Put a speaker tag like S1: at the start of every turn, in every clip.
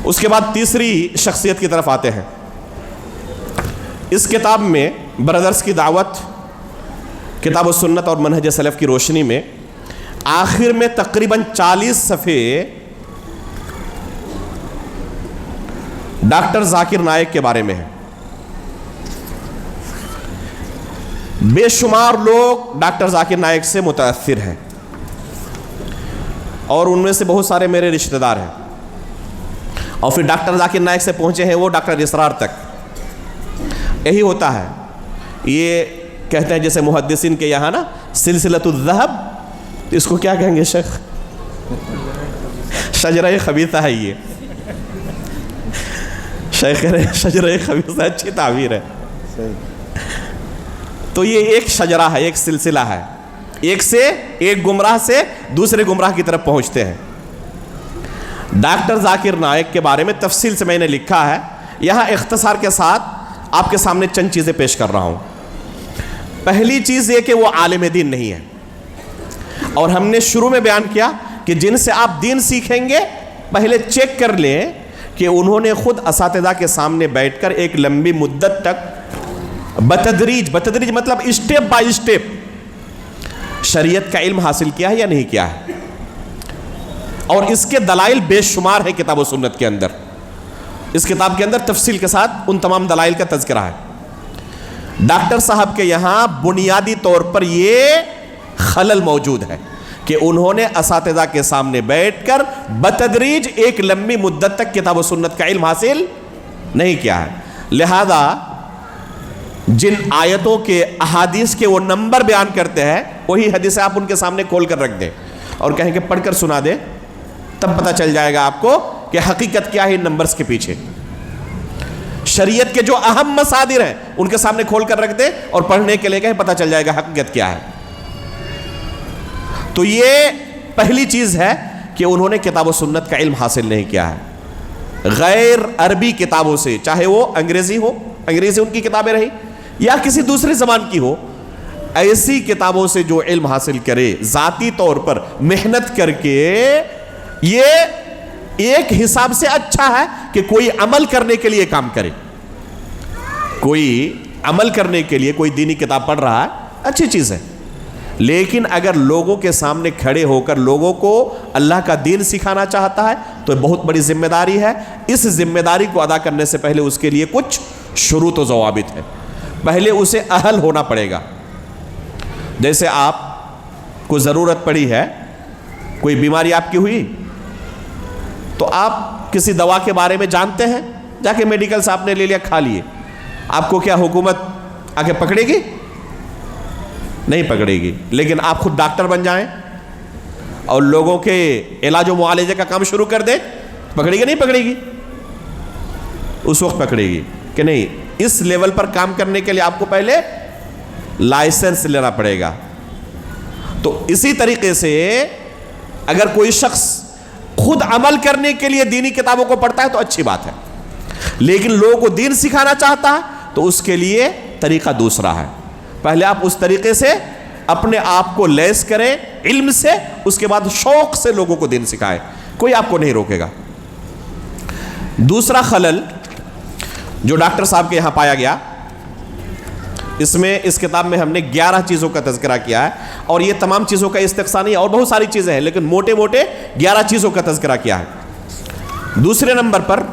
S1: اس کے بعد تیسری شخصیت کی طرف آتے ہیں. اس کتاب میں برادرز کی دعوت، کتاب و سنت اور منہج سلف کی روشنی میں آخر میں تقریباً 40 صفحے ڈاکٹر ذاکر نائک کے بارے میں ہے. بے شمار لوگ ڈاکٹر ذاکر نائک سے متاثر ہیں اور ان میں سے بہت سارے میرے رشتہ دار ہیں، اور پھر ڈاکٹر ذاکر نائک سے پہنچے ہیں وہ ڈاکٹر اسرار تک. یہی ہوتا ہے. یہ کہتے ہیں جیسے محدثین کے یہاں نا سلسلۃ الذہب، اس کو کیا کہیں گے شیخ؟ شجرہ خبیثہ ہے. یہ شیخ کہہ رہے ہیں شجرہ خبیثہ، اچھی تعبیر ہے. تو یہ ایک شجرہ ہے، ایک سلسلہ ہے، ایک گمراہ سے دوسرے گمراہ کی طرف پہنچتے ہیں. ڈاکٹر ذاکر نائک کے بارے میں تفصیل سے میں نے لکھا ہے. یہاں اختصار کے ساتھ آپ کے سامنے چند چیزیں پیش کر رہا ہوں. پہلی چیز یہ کہ وہ عالم دین نہیں ہے، اور ہم نے شروع میں بیان کیا کہ جن سے آپ دین سیکھیں گے پہلے چیک کر لیں کہ انہوں نے خود اساتذہ کے سامنے بیٹھ کر ایک لمبی مدت تک بتدریج مطلب اسٹیپ بائی اسٹیپ شریعت کا علم حاصل کیا ہے یا نہیں کیا ہے. اور اس کے دلائل بے شمار ہیں کتاب و سنت کے اندر. اس کتاب کے اندر تفصیل کے ساتھ ان تمام دلائل کا تذکرہ ہے. ڈاکٹر صاحب کے یہاں بنیادی طور پر یہ خلل موجود ہے کہ انہوں نے اساتذہ کے سامنے بیٹھ کر بتدریج ایک لمبی مدت تک کتاب و سنت کا علم حاصل نہیں کیا ہے. لہذا جن آیتوں کے احادیث کے وہ نمبر بیان کرتے ہیں وہی حدیثیں آپ ان کے سامنے کھول کر رکھ دیں اور کہیں کہ پڑھ کر سنا دیں، تب پتہ چل جائے گا آپ کو کہ حقیقت کیا ہے ان نمبرز کے پیچھے. شریعت کے جو اہم مصادر ہیں ان کے سامنے کھول کر رکھ دیں اور پڑھنے کے لیے کہیں پتہ چل جائے گا حقیقت کیا ہے. تو یہ پہلی چیز ہے کہ انہوں نے کتاب و سنت کا علم حاصل نہیں کیا ہے. غیر عربی کتابوں سے، چاہے وہ انگریزی ان کی کتابیں رہی یا کسی دوسری زبان کی ہو، ایسی کتابوں سے جو علم حاصل کرے ذاتی طور پر محنت کر کے، یہ ایک حساب سے اچھا ہے کہ کوئی عمل کرنے کے لیے کام کرے. کوئی عمل کرنے کے لیے کوئی دینی کتاب پڑھ رہا ہے، اچھی چیز ہے. لیکن اگر لوگوں کے سامنے کھڑے ہو کر لوگوں کو اللہ کا دین سکھانا چاہتا ہے تو بہت بڑی ذمہ داری ہے. اس ذمہ داری کو ادا کرنے سے پہلے اس کے لیے کچھ شروط و ضوابط ہے. پہلے اسے اہل ہونا پڑے گا. جیسے آپ کو ضرورت پڑی ہے، کوئی بیماری آپ کی ہوئی، تو آپ کسی دوا کے بارے میں جانتے ہیں، جا کے میڈیکل سے آپ نے لے لیا، کھا لیے. آپ کو کیا حکومت آگے پکڑے گی؟ نہیں پکڑے گی. لیکن آپ خود ڈاکٹر بن جائیں اور لوگوں کے علاج و معالجے کا کام شروع کر دیں، پکڑے گی نہیں پکڑے گی؟ اس وقت پکڑے گی کہ نہیں. اس لیول پر کام کرنے کے لیے آپ کو پہلے لائسنس لینا پڑے گا. تو اسی طریقے سے اگر کوئی شخص خود عمل کرنے کے لیے دینی کتابوں کو پڑھتا ہے تو اچھی بات ہے، لیکن لوگوں کو دین سکھانا چاہتا ہے تو اس کے لیے طریقہ دوسرا ہے. پہلے آپ اس طریقے سے اپنے آپ کو لیس کریں علم سے، اس کے بعد شوق سے لوگوں کو دین سکھائیں. کوئی آپ کو نہیں روکے گا. دوسرا خلل جو ڈاکٹر صاحب کے یہاں پایا گیا، اس کتاب میں ہم نے 11 چیزوں کا تذکرہ کیا ہے، اور یہ تمام چیزوں کا استقصا نہیں، اور بہت ساری چیزیں ہیں، لیکن موٹے 11 چیزوں کا تذکرہ کیا ہے. دوسرے نمبر پر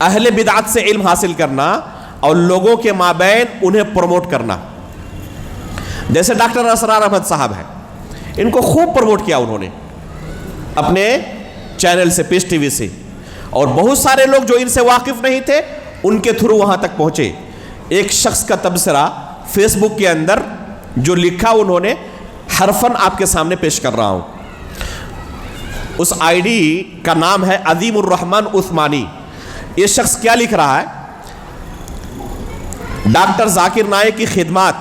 S1: اہل بدعت سے علم حاصل کرنا اور لوگوں کے مابین انہیں پروموٹ کرنا. جیسے ڈاکٹر اسرار احمد صاحب ہیں، ان کو خوب پروموٹ کیا انہوں نے اپنے چینل سے، پیس ٹی وی سے، اور بہت سارے لوگ جو ان سے واقف نہیں تھے ان کے تھرو وہاں تک پہنچے. ایک شخص کا تبصرہ فیس بک کے اندر جو لکھا انہوں نے حرفاً آپ کے سامنے پیش کر رہا ہوں. اس آئی ڈی کا نام ہے عظیم الرحمن عثمانی. یہ شخص کیا لکھ رہا ہے؟ ڈاکٹر ذاکر نائک کی خدمات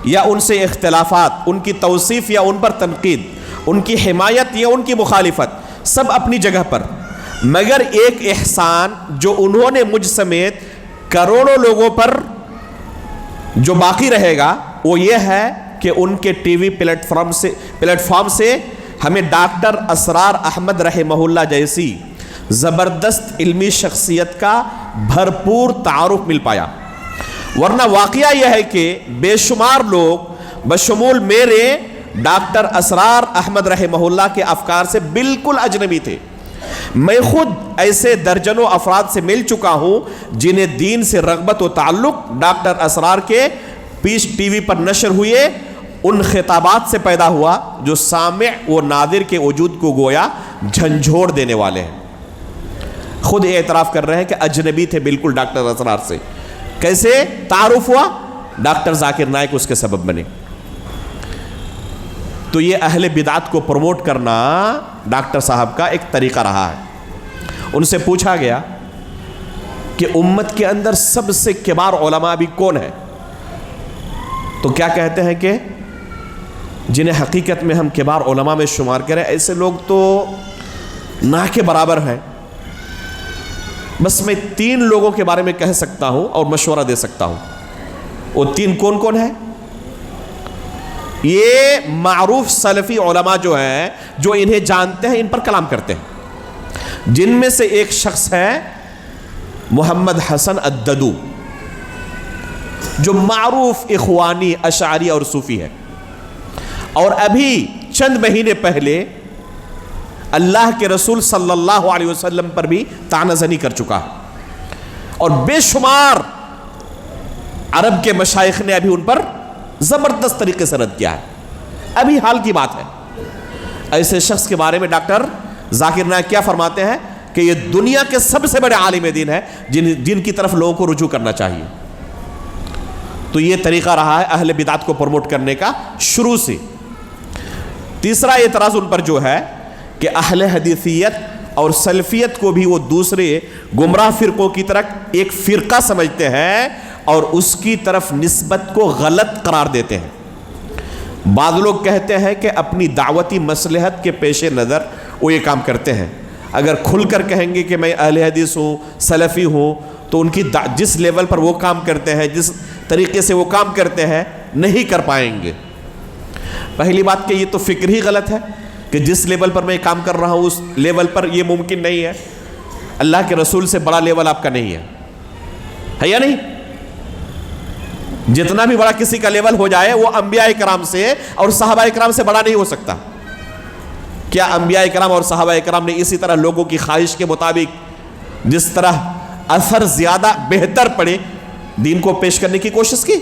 S1: یا ان سے اختلافات، ان کی توصیف یا ان پر تنقید، ان کی حمایت یا ان کی مخالفت، سب اپنی جگہ پر، مگر ایک احسان جو انہوں نے مجھ سمیت کروڑوں لوگوں پر جو باقی رہے گا وہ یہ ہے کہ ان کے ٹی وی پلیٹ فارم سے ہمیں ڈاکٹر اسرار احمد رحمہ اللہ جیسی زبردست علمی شخصیت کا بھرپور تعارف مل پایا، ورنہ واقعہ یہ ہے کہ بے شمار لوگ بشمول میرے ڈاکٹر اسرار احمد رحمہ اللہ کے افکار سے بالکل اجنبی تھے۔ میں خود ایسے درجنوں افراد سے مل چکا ہوں جنہیں دین سے رغبت و تعلق ڈاکٹر اسرار کے پیش ٹی وی پر نشر ہوئے ان خطابات سے پیدا ہوا جو سامع و ناظر کے وجود کو گویا جھنجھوڑ دینے والے ہیں۔ خود اعتراف کر رہے ہیں کہ اجنبی تھے بالکل ڈاکٹر اسرار سے۔ کیسے تعارف ہوا؟ ڈاکٹر ذاکر نائک اس کے سبب بنے۔ تو یہ اہل بدعت کو پروموٹ کرنا ڈاکٹر صاحب کا ایک طریقہ رہا ہے۔ ان سے پوچھا گیا کہ امت کے اندر سب سے کبار علماء بھی کون ہیں؟ تو کیا کہتے ہیں کہ جنہیں حقیقت میں ہم کبار علماء میں شمار کریں ایسے لوگ تو نہ کے برابر ہیں۔ بس میں 3 لوگوں کے بارے میں کہہ سکتا ہوں اور مشورہ دے سکتا ہوں۔ وہ 3 کون کون ہیں؟ یہ معروف سلفی علماء جو ہیں، جو انہیں جانتے ہیں، ان پر کلام کرتے ہیں، جن میں سے ایک شخص ہے محمد حسن الددو، جو معروف اخوانی اشعری اور صوفی ہے، اور ابھی چند مہینے پہلے اللہ کے رسول صلی اللہ علیہ وسلم پر بھی طعنہ زنی کر چکا ہے، اور بے شمار عرب کے مشائخ نے ابھی ان پر زبردست طریقے سے رد کیا ہے۔ ابھی حال کی بات ہے۔ ایسے شخص کے بارے میں ڈاکٹر ذاکر نائک کیا فرماتے ہیں کہ یہ دنیا کے سب سے بڑے عالم دین ہے جن کی طرف لوگوں کو رجوع کرنا چاہیے۔ تو یہ طریقہ رہا ہے اہل بدعت کو پروموٹ کرنے کا شروع سے۔ تیسرا اعتراض ان پر جو ہے کہ اہل حدیثیت اور سلفیت کو بھی وہ دوسرے گمراہ فرقوں کی طرح ایک فرقہ سمجھتے ہیں اور اس کی طرف نسبت کو غلط قرار دیتے ہیں۔ بعض لوگ کہتے ہیں کہ اپنی دعوتی مصلحت کے پیش نظر وہ یہ کام کرتے ہیں۔ اگر کھل کر کہیں گے کہ میں اہل حدیث ہوں، سلفی ہوں، تو ان کی جس لیول پر وہ کام کرتے ہیں، جس طریقے سے وہ کام کرتے ہیں، نہیں کر پائیں گے۔ پہلی بات کہ یہ تو فکر ہی غلط ہے کہ جس لیول پر میں کام کر رہا ہوں اس لیول پر یہ ممکن نہیں ہے۔ اللہ کے رسول سے بڑا لیول آپ کا نہیں ہے یا نہیں؟ جتنا بھی بڑا کسی کا لیول ہو جائے وہ انبیاء کرام سے اور صحابہ کرام سے بڑا نہیں ہو سکتا۔ کیا انبیاء کرام اور صحابہ کرام نے اسی طرح لوگوں کی خواہش کے مطابق جس طرح اثر زیادہ بہتر پڑے دین کو پیش کرنے کی کوشش کی؟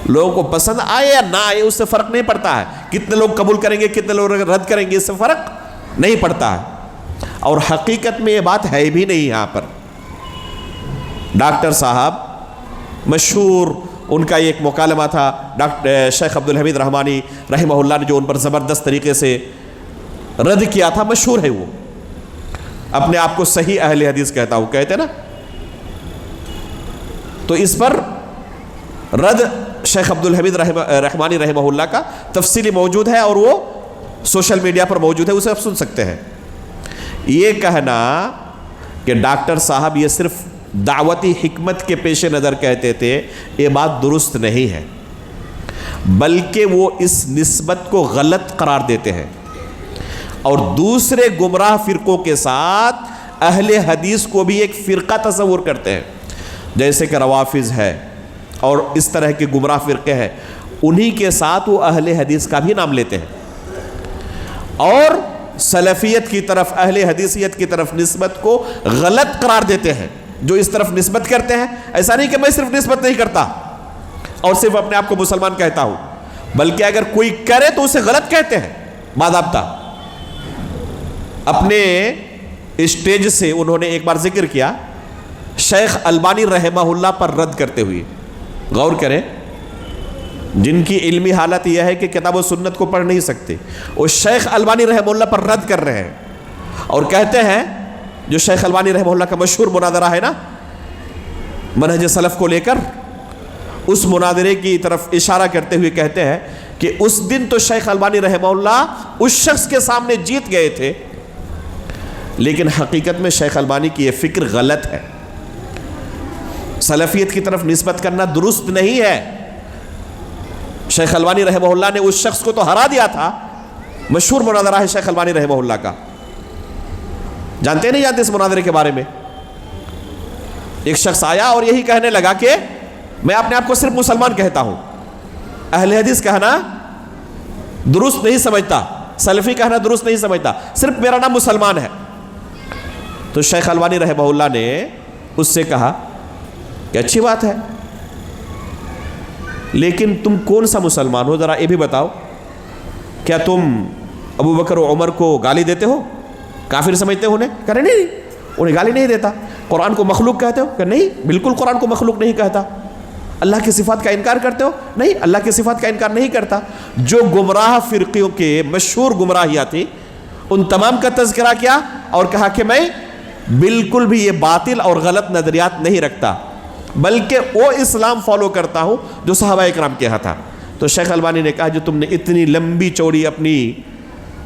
S1: لوگوں کو پسند آئے یا نہ آئے اس سے فرق نہیں پڑتا ہے۔ کتنے لوگ قبول کریں گے، کتنے لوگ رد کریں گے، اس سے فرق نہیں پڑتا ہے۔ اور حقیقت میں یہ بات ہے بھی نہیں۔ یہاں پر ڈاکٹر صاحب مشہور ان کا ایک مکالمہ تھا، ڈاکٹر شیخ عبدالحمید رحمانی رحمہ اللہ نے جو ان پر زبردست طریقے سے رد کیا تھا، مشہور ہے۔ وہ اپنے آپ کو صحیح اہل حدیث کہتا ہوں، کہتے نا۔ تو اس پر رد شیخ عبدالحمید رحمانی رحمہ اللہ کا تفصیلی موجود ہے اور وہ سوشل میڈیا پر موجود ہے، اسے آپ سن سکتے ہیں۔ یہ کہنا کہ ڈاکٹر صاحب یہ صرف دعوتی حکمت کے پیش نظر کہتے تھے، یہ بات درست نہیں ہے، بلکہ وہ اس نسبت کو غلط قرار دیتے ہیں اور دوسرے گمراہ فرقوں کے ساتھ اہل حدیث کو بھی ایک فرقہ تصور کرتے ہیں، جیسے کہ روافض ہے اور اس طرح کے گمراہ فرقے ہیں، انہی کے ساتھ وہ اہل حدیث کا بھی نام لیتے ہیں اور سلفیت کی طرف، اہل حدیثیت کی طرف نسبت کو غلط قرار دیتے ہیں۔ جو اس طرف نسبت کرتے ہیں، ایسا نہیں کہ میں صرف نسبت نہیں کرتا اور صرف اپنے آپ کو مسلمان کہتا ہوں، بلکہ اگر کوئی کرے تو اسے غلط کہتے ہیں باضابطہ۔ اپنے اسٹیج سے انہوں نے ایک بار ذکر کیا شیخ البانی رحمہ اللہ پر رد کرتے ہوئے، غور کریں، جن کی علمی حالت یہ ہے کہ کتاب و سنت کو پڑھ نہیں سکتے، وہ شیخ البانی رحمہ اللہ پر رد کر رہے ہیں اور کہتے ہیں، جو شیخ البانی رحمہ اللہ کا مشہور مناظرہ ہے نا منہج سلف کو لے کر، اس مناظرے کی طرف اشارہ کرتے ہوئے کہتے ہیں کہ اس دن تو شیخ البانی رحمہ اللہ اس شخص کے سامنے جیت گئے تھے، لیکن حقیقت میں شیخ البانی کی یہ فکر غلط ہے۔ سلفیت کی طرف نسبت کرنا درست نہیں ہے۔ شیخ البانی رحمہ اللہ نے اس شخص کو تو ہرا دیا تھا، مشہور مناظرہ ہے شیخ البانی رحمہ اللہ کا. جانتے نہیں جانتے اس مناظرے کے بارے میں؟ ایک شخص آیا اور یہی کہنے لگا کہ میں اپنے آپ کو صرف مسلمان کہتا ہوں، اہل حدیث کہنا درست نہیں سمجھتا، سلفی کہنا درست نہیں سمجھتا، صرف میرا نام مسلمان ہے. تو شیخ البانی رحمہ اللہ نے اس سے کہا کہ اچھی بات ہے، لیکن تم کون سا مسلمان ہو، ذرا یہ بھی بتاؤ. کیا تم ابو بکر و عمر کو گالی دیتے ہو، کافر سمجھتے ہو انہیں؟ کہہ رہے نہیں، انہیں گالی نہیں دیتا. قرآن کو مخلوق کہتے ہو؟ کہ نہیں، بالکل قرآن کو مخلوق نہیں کہتا. اللہ کی صفات کا انکار کرتے ہو؟ نہیں، اللہ کی صفات کا انکار نہیں کرتا. جو گمراہ فرقیوں کے مشہور گمراہیاں تھیں ان تمام کا تذکرہ کیا اور کہا کہ میں بالکل بھی یہ باطل اور غلط نظریات نہیں رکھتا، بلکہ وہ اسلام فالو کرتا ہوں جو صحابہ اکرام کے ہاں تھا. تو شیخ البانی نے کہا جو تم نے اتنی لمبی چوڑی اپنی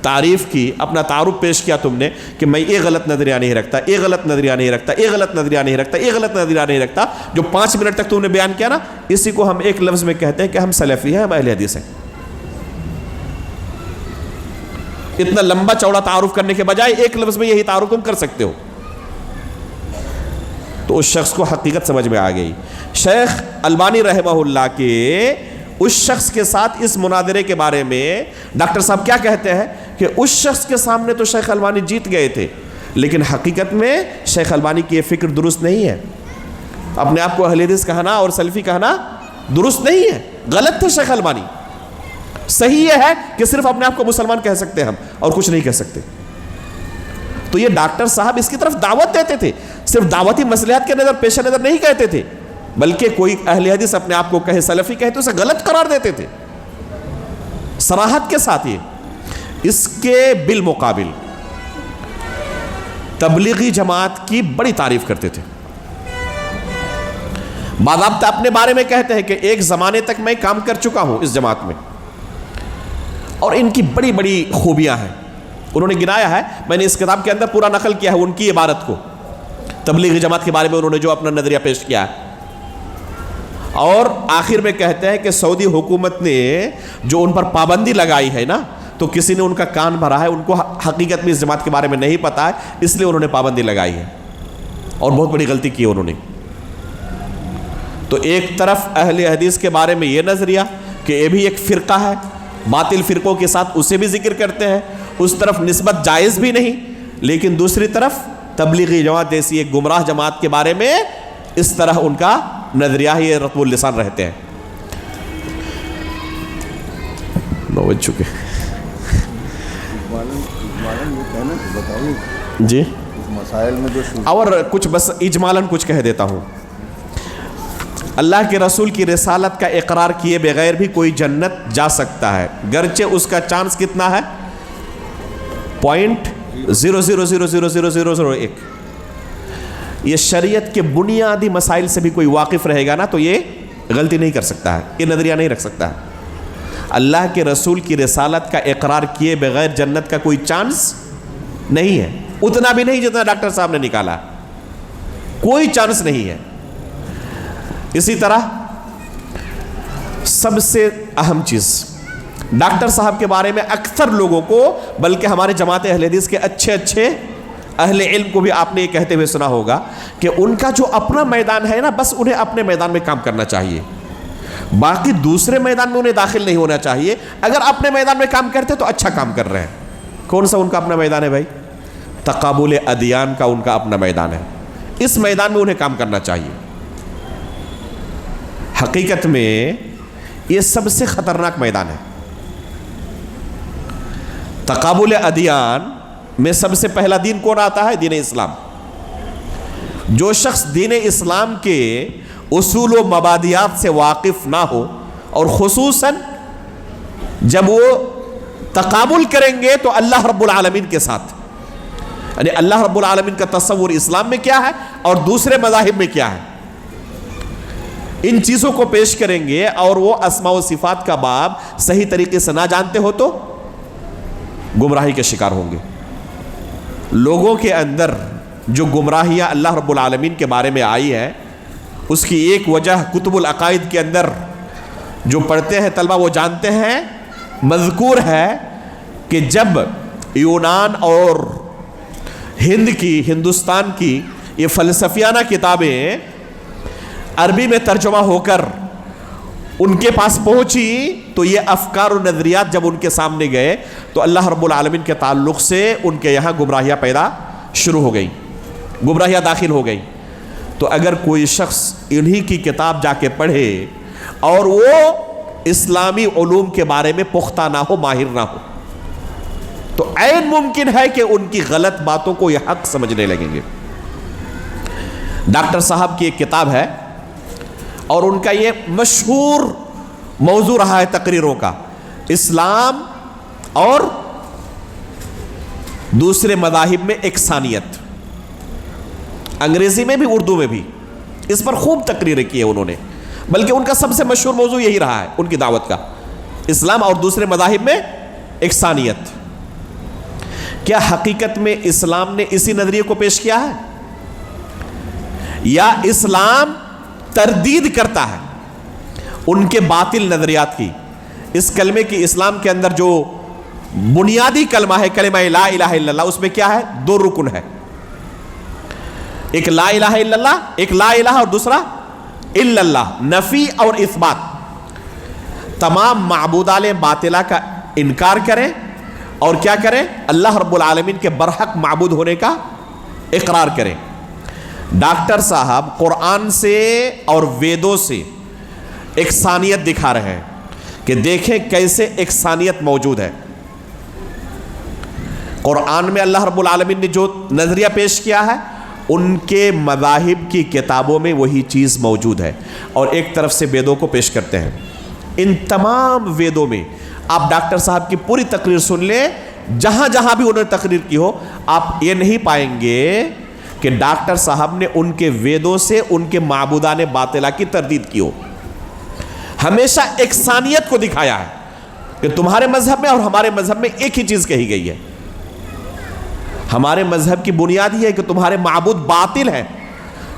S1: تعریف کی، اپنا تعارف پیش کیا تم نے کہ میں یہ غلط نظریہ نہیں رکھتا، یہ غلط نظریہ نہیں رکھتا، یہ غلط نظریہ نہیں رکھتا، یہ غلط نظریہ نہیں رکھتا، جو 5 منٹ تک تم نے بیان کیا نا، اسی کو ہم ایک لفظ میں کہتے ہیں کہ ہم سلفی ہیں، ہم اہل حدیث ہیں. اتنا لمبا چوڑا تعارف کرنے کے بجائے ایک لفظ میں یہی تعارف تم کر سکتے ہو. تو اس شخص کو حقیقت سمجھ میں آ گئی. شیخ البانی رحمہ اللہ کے اس شخص کے ساتھ اس مناظرے کے بارے میں ڈاکٹر صاحب کیا کہتے ہیں کہ اس شخص کے سامنے تو شیخ البانی جیت گئے تھے، لیکن حقیقت میں شیخ البانی کی یہ فکر درست نہیں ہے. اپنے آپ کو اہل حدیث کہنا اور سلفی کہنا درست نہیں ہے، غلط تھے شیخ البانی. صحیح یہ ہے کہ صرف اپنے آپ کو مسلمان کہہ سکتے ہیں ہم، اور کچھ نہیں کہہ سکتے. تو یہ ڈاکٹر صاحب اس کی طرف دعوت دیتے تھے، صرف دعوتی مصلحت کے نظر پیش نظر نہیں کہتے تھے، بلکہ کوئی اہل حدیث اپنے آپ کو کہے سلفی کہے تو اسے غلط قرار دیتے تھے صراحت کے ساتھ. اس کے بالمقابل تبلیغی جماعت کی بڑی تعریف کرتے تھے. باضابطہ اپنے بارے میں کہتے ہیں کہ ایک زمانے تک میں کام کر چکا ہوں اس جماعت میں، اور ان کی بڑی بڑی خوبیاں ہیں. انہوں نے گنایا ہے، میں نے اس کتاب کے اندر پورا نقل کیا ہے ان کی عبارت کو، تبلیغی جماعت کے بارے میں انہوں نے جو اپنا نظریہ پیش کیا ہے. اور آخر میں کہتے ہیں کہ سعودی حکومت نے جو ان پر پابندی لگائی ہے نا، تو کسی نے ان کا کان بھرا ہے، ان کو حقیقت میں اس جماعت کے بارے میں نہیں پتا ہے، اس لیے انہوں نے پابندی لگائی ہے، اور بہت بڑی غلطی کی انہوں نے. تو ایک طرف اہل حدیث کے بارے میں یہ نظریہ کہ یہ بھی ایک فرقہ ہے، باطل فرقوں کے ساتھ اسے بھی ذکر کرتے ہیں، اس طرف نسبت جائز بھی نہیں، لیکن دوسری طرف تبلیغی جماعت جیسی ایک گمراہ جماعت کے بارے میں اس طرح ان کا نظریہ ہی رطب اللسان رہتے ہیں. 9 بج چکے جی.
S2: مسائل میں جو
S1: اور کچھ بس اجمالاً کچھ کہہ دیتا ہوں. اللہ کے رسول کی رسالت کا اقرار کیے بغیر بھی کوئی جنت جا سکتا ہے، گرچہ اس کا چانس کتنا ہے 0.00000001. یہ شریعت کے بنیادی مسائل سے بھی کوئی واقف رہے گا نا تو یہ غلطی نہیں کر سکتا ہے، یہ نظریہ نہیں رکھ سکتا ہے. اللہ کے رسول کی رسالت کا اقرار کیے بغیر جنت کا کوئی چانس نہیں ہے، اتنا بھی نہیں جتنا ڈاکٹر صاحب نے نکالا، کوئی چانس نہیں ہے. اسی طرح سب سے اہم چیز ڈاکٹر صاحب کے بارے میں اکثر لوگوں کو، بلکہ ہمارے جماعت اہل حدیث کے اچھے اہل علم کو بھی آپ نے یہ کہتے ہوئے سنا ہوگا کہ ان کا جو اپنا میدان ہے نا، بس انہیں اپنے میدان میں کام کرنا چاہیے، باقی دوسرے میدان میں انہیں داخل نہیں ہونا چاہیے. اگر اپنے میدان میں کام کرتے تو اچھا کام کر رہے ہیں. کون سا ان کا اپنا میدان ہے بھائی؟ تقابل ادیان کا ان کا اپنا میدان ہے، اس میدان میں انہیں کام کرنا چاہیے. حقیقت میں یہ سب سے خطرناک میدان ہے. تقابل ادیان میں سب سے پہلا دین کون آتا ہے؟ دین اسلام. جو شخص دین اسلام کے اصول و مبادیات سے واقف نہ ہو، اور خصوصاً جب وہ تقابل کریں گے تو اللہ رب العالمین کے ساتھ، یعنی اللہ رب العالمین کا تصور اسلام میں کیا ہے اور دوسرے مذاہب میں کیا ہے، ان چیزوں کو پیش کریں گے، اور وہ اسماء و صفات کا باب صحیح طریقے سے نہ جانتے ہو تو گمراہی کے شکار ہوں گے. لوگوں کے اندر جو گمراہیاں اللہ رب العالمین کے بارے میں آئی ہے، اس کی ایک وجہ کتب العقائد کے اندر جو پڑھتے ہیں طلبہ وہ جانتے ہیں، مذکور ہے کہ جب یونان اور ہند کی، ہندوستان کی یہ فلسفیانہ کتابیں عربی میں ترجمہ ہو کر ان کے پاس پہنچی تو یہ افکار و نظریات جب ان کے سامنے گئے تو اللہ رب العالمین کے تعلق سے ان کے یہاں گمراہیاں پیدا شروع ہو گئی، گمراہیاں داخل ہو گئی۔ تو اگر کوئی شخص انہی کی کتاب جا کے پڑھے اور وہ اسلامی علوم کے بارے میں پختہ نہ ہو، ماہر نہ ہو، تو عین ممکن ہے کہ ان کی غلط باتوں کو یہ حق سمجھنے لگیں گے۔ ڈاکٹر صاحب کی ایک کتاب ہے اور ان کا یہ مشہور موضوع رہا ہے تقریروں کا، اسلام اور دوسرے مذاہب میں یکسانیت، انگریزی میں بھی اردو میں بھی اس پر خوب تقریریں کی ہیں انہوں نے، بلکہ ان کا سب سے مشہور موضوع یہی رہا ہے ان کی دعوت کا، اسلام اور دوسرے مذاہب میں یکسانیت۔ کیا حقیقت میں اسلام نے اسی نظریے کو پیش کیا ہے یا اسلام تردید کرتا ہے ان کے باطل نظریات کی؟ اس کلمے کی، اسلام کے اندر جو بنیادی کلمہ ہے کلمہ لا الہ الا اللہ، اس میں کیا ہے؟ 2 رکن ہے، ایک لا الہ الا اللہ، ایک لا الہ اور دوسرا الا اللہ، نفی اور اثبات۔ تمام معبودان باطلہ کا انکار کریں اور کیا کریں؟ اللہ رب العالمین کے برحق معبود ہونے کا اقرار کریں۔ ڈاکٹر صاحب قرآن سے اور ویدوں سے یکسانیت دکھا رہے ہیں کہ دیکھیں کیسے یکسانیت موجود ہے۔ قرآن میں اللہ رب العالمین نے جو نظریہ پیش کیا ہے ان کے مذاہب کی کتابوں میں وہی چیز موجود ہے، اور ایک طرف سے ویدوں کو پیش کرتے ہیں۔ ان تمام ویدوں میں آپ ڈاکٹر صاحب کی پوری تقریر سن لیں، جہاں جہاں بھی انہوں نے تقریر کی ہو، آپ یہ نہیں پائیں گے کہ ڈاکٹر صاحب نے ان کے ویدوں سے ان کے معبودان باطلہ کی تردید کی ہو۔ ہمیشہ یکسانیت کو دکھایا ہے کہ تمہارے مذہب میں اور ہمارے مذہب میں ایک ہی چیز کہی گئی ہے۔ ہمارے مذہب کی بنیاد یہ ہے کہ تمہارے معبود باطل ہیں،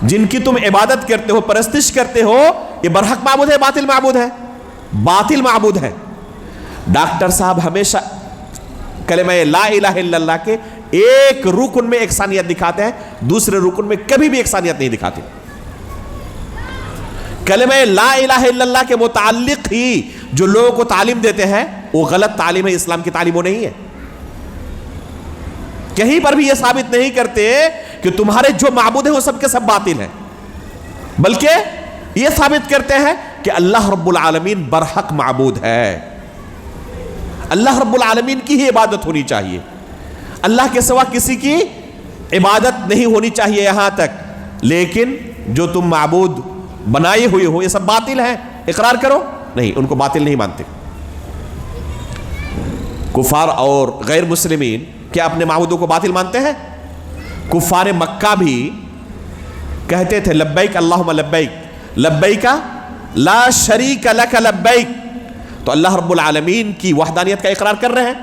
S1: جن کی تم عبادت کرتے ہو، پرستش کرتے ہو، یہ برحق معبود ہے، باطل معبود ہے، باطل معبود ہے۔ ڈاکٹر صاحب ہمیشہ کلمہ لا الہ الا اللہ کے ایک رکن میں یکسانیت دکھاتے ہیں، دوسرے رکن میں کبھی بھی یکسانیت نہیں دکھاتے۔ کلمہ لا الہ الا اللہ کے متعلق ہی جو لوگوں کو تعلیم دیتے ہیں وہ غلط تعلیم ہے، اسلام کی تعلیم وہ نہیں ہے۔ کہیں پر بھی یہ ثابت نہیں کرتے کہ تمہارے جو معبود ہیں وہ سب کے سب باطل ہیں، بلکہ یہ ثابت کرتے ہیں کہ اللہ رب العالمین برحق معبود ہے، اللہ رب العالمین کی ہی عبادت ہونی چاہیے، اللہ کے سوا کسی کی عبادت نہیں ہونی چاہیے یہاں تک، لیکن جو تم معبود بنائے ہوئے ہو یہ سب باطل ہیں، اقرار کرو۔ نہیں، ان کو باطل نہیں مانتے۔ کفار اور غیر مسلمین کیا اپنے معبودوں کو باطل مانتے ہیں؟ کفار مکہ بھی کہتے تھے لبیک اللہم لبیک، لبیک لا شریک لک لبیک، تو اللہ رب العالمین کی وحدانیت کا اقرار کر رہے ہیں،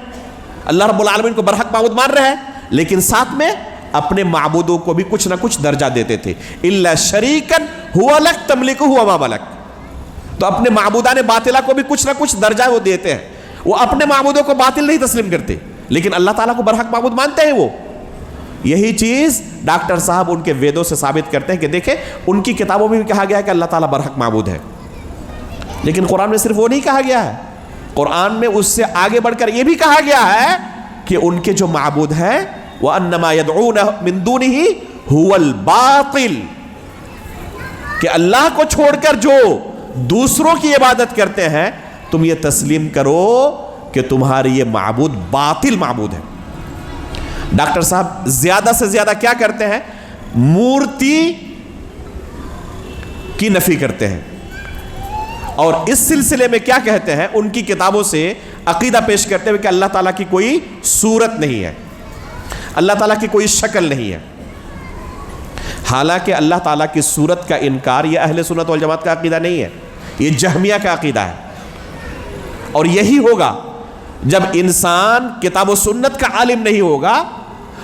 S1: اللہ رب العالمین کو برحق معبود مان رہے ہیں، لیکن ساتھ میں اپنے معبودوں کو بھی کچھ نہ کچھ درجہ دیتے تھے۔ الا شریکا هو لک تملک هو ما ملک، تو اپنے معبودان باطلہ کو بھی کچھ نہ کچھ درجہ وہ دیتے ہیں، وہ اپنے معبودوں کو باطل نہیں تسلیم کرتے لیکن اللہ تعالیٰ کو برحق معبود مانتے ہیں۔ وہ یہی چیز ڈاکٹر صاحب ان کے ویدوں سے ثابت کرتے ہیں کہ دیکھیں ان کی کتابوں میں بھی کہا گیا ہے کہ اللہ تعالیٰ برحق معبود ہے، لیکن قرآن میں صرف وہ نہیں کہا گیا ہے، قرآن میں اس سے آگے بڑھ کر یہ بھی کہا گیا ہے کہ ان کے جو معبود ہیں وَأَنَّمَا يَدْعُونَ مِن دُونِهِ هُوَ الْبَاطِلِ، کہ اللہ کو چھوڑ کر جو دوسروں کی عبادت کرتے ہیں تم یہ تسلیم کرو کہ تمہاری یہ معبود باطل معبود ہے۔ ڈاکٹر صاحب زیادہ سے زیادہ کیا کرتے ہیں؟ مورتی کی نفی کرتے ہیں، اور اس سلسلے میں کیا کہتے ہیں؟ ان کی کتابوں سے عقیدہ پیش کرتے ہوئے کہ اللہ تعالیٰ کی کوئی صورت نہیں ہے، اللہ تعالیٰ کی کوئی شکل نہیں ہے۔ حالانکہ اللہ تعالیٰ کی صورت کا انکار یہ اہل سنت والجماعت کا عقیدہ نہیں ہے، یہ جہمیہ کا عقیدہ ہے، اور یہی ہوگا جب انسان کتاب و سنت کا عالم نہیں ہوگا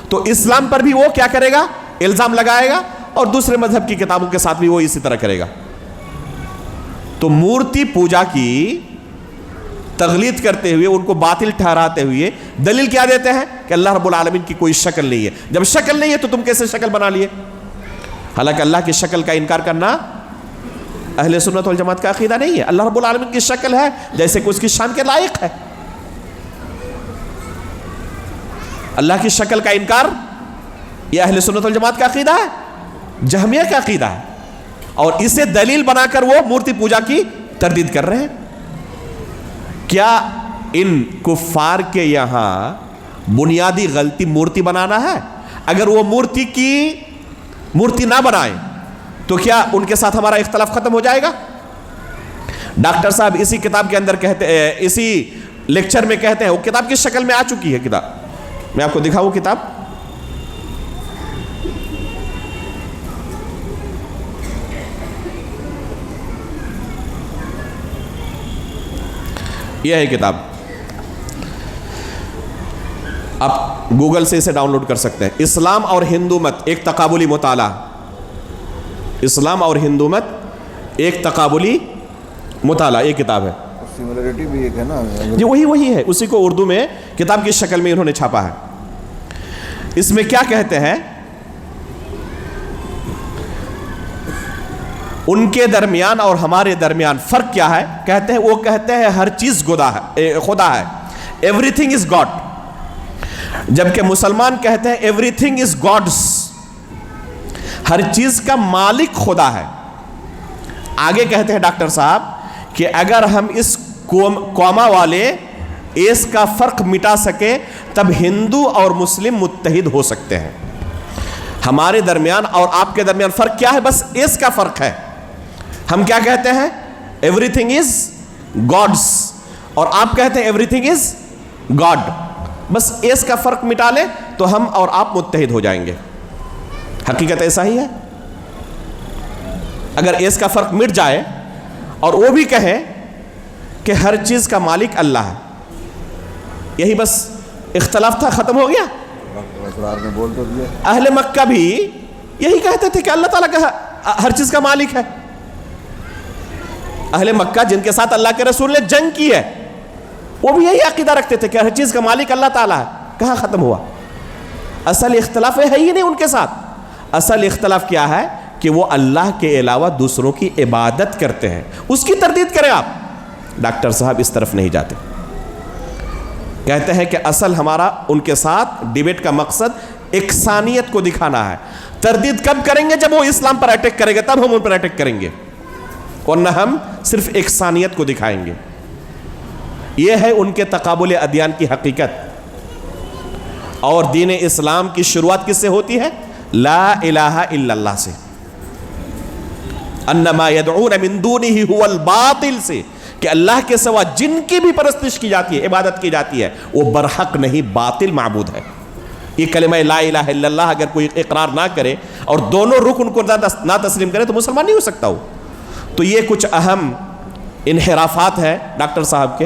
S1: تو اسلام پر بھی وہ کیا کرے گا؟ الزام لگائے گا، اور دوسرے مذہب کی کتابوں کے ساتھ بھی وہ اسی طرح کرے گا۔ تو مورتی پوجا کی تغلیط کرتے ہوئے ان کو باطل ٹھہراتے ہوئے دلیل کیا دیتے ہیں کہ اللہ رب العالمین کی کوئی شکل نہیں ہے. جب شکل نہیں ہے تو تم کیسے شکل بنا لیے؟ حالانکہ اللہ کی شکل کا انکار کرنا اہل سنت والجماعت کا عقیدہ نہیں ہے. اللہ رب العالمین کی شکل ہے جیسے کہ اس کی شان کے لائق ہے. اللہ کی شکل کا انکار یہ اہل سنت والجماعت کا عقیدہ ہے, جہمیہ کا عقیدہ ہے, اور اسے دلیل بنا کر وہ مورتی پوجا کی تردید کر رہے ہیں. کیا ان کفار کے یہاں بنیادی غلطی مورتی بنانا ہے؟ اگر وہ مورتی نہ بنائیں تو کیا ان کے ساتھ ہمارا اختلاف ختم ہو جائے گا؟ ڈاکٹر صاحب اسی کتاب کے اندر کہتے ہیں, اسی لیکچر میں کہتے ہیں, وہ کتاب کس شکل میں آ چکی ہے کتاب, میں آپ کو دکھاؤں کتاب. یہ ہے کتاب, آپ گوگل سے اسے ڈاؤن لوڈ کر سکتے ہیں. اسلام اور ہندو مت ایک تقابلی مطالعہ. اسلام اور ہندو مت ایک تقابلی مطالعہ, یہ کتاب ہے.
S2: سملرٹی بھی ایک ہے نا,
S1: یہ وہی ہے, اسی کو اردو میں کتاب کی شکل میں انہوں نے چھاپا ہے. اس میں کیا کہتے ہیں, ان کے درمیان اور ہمارے درمیان فرق کیا ہے؟ کہتے ہیں, وہ کہتے ہیں ہر چیز خدا ہے, ایوری تھنگ از گاڈ, جبکہ مسلمان کہتے ہیں ایوری تھنگ از گاڈس, ہر چیز کا مالک خدا ہے. آگے کہتے ہیں ڈاکٹر صاحب کہ اگر ہم اس قوما والے اس کا فرق مٹا سکے تب ہندو اور مسلم متحد ہو سکتے ہیں. ہمارے درمیان اور آپ کے درمیان فرق کیا ہے؟ بس اس کا فرق ہے. ہم کیا کہتے ہیں؟ ایوری تھنگ از گاڈس, اور آپ کہتے ہیں ایوری تھنگ از گاڈ. بس اس کا فرق مٹا لیں تو ہم اور آپ متحد ہو جائیں گے. حقیقت ایسا ہی ہے. اگر اس کا فرق مٹ جائے اور وہ بھی کہیں کہ ہر چیز کا مالک اللہ ہے, یہی بس اختلاف تھا, ختم ہو گیا.
S2: نے بول تو دیا.
S1: اہل مکہ بھی یہی کہتے تھے کہ اللہ تعالیٰ کا ہر چیز کا مالک ہے. اہل مکہ جن کے ساتھ اللہ کے رسول نے جنگ کی ہے, وہ بھی یہی عقیدہ رکھتے تھے کہ ہر چیز کا مالک اللہ تعالیٰ ہے. کہاں ختم ہوا؟ اصل اختلاف ہے ہی نہیں ان کے ساتھ. اصل اختلاف کیا ہے کہ وہ اللہ کے علاوہ دوسروں کی عبادت کرتے ہیں, اس کی تردید کریں آپ. ڈاکٹر صاحب اس طرف نہیں جاتے, کہتے ہیں کہ اصل ہمارا ان کے ساتھ ڈیبیٹ کا مقصد یکسانیت کو دکھانا ہے. تردید کب کریں گے؟ جب وہ اسلام پر اٹیک کریں گے تب ہم ان پر اٹیک کریں گے, ورنہ ہم صرف یکسانیت کو دکھائیں گے. یہ ہے ان کے تقابل ادیان کی حقیقت. اور دین اسلام کی شروعات کس سے ہوتی ہے؟ لا الہ الا اللہ سے. انما یدعون من دونہ هو الباطل سے, کہ اللہ کے سوا جن کی بھی پرستش کی جاتی ہے, عبادت کی جاتی ہے, وہ برحق نہیں, باطل معبود ہے. یہ کلمہ لا الہ الا اللہ اگر کوئی اقرار نہ کرے اور دونوں رکن کو نہ تسلیم کرے تو مسلمان نہیں ہو سکتا ہو. تو یہ کچھ اہم انحرافات ہیں ڈاکٹر صاحب کے.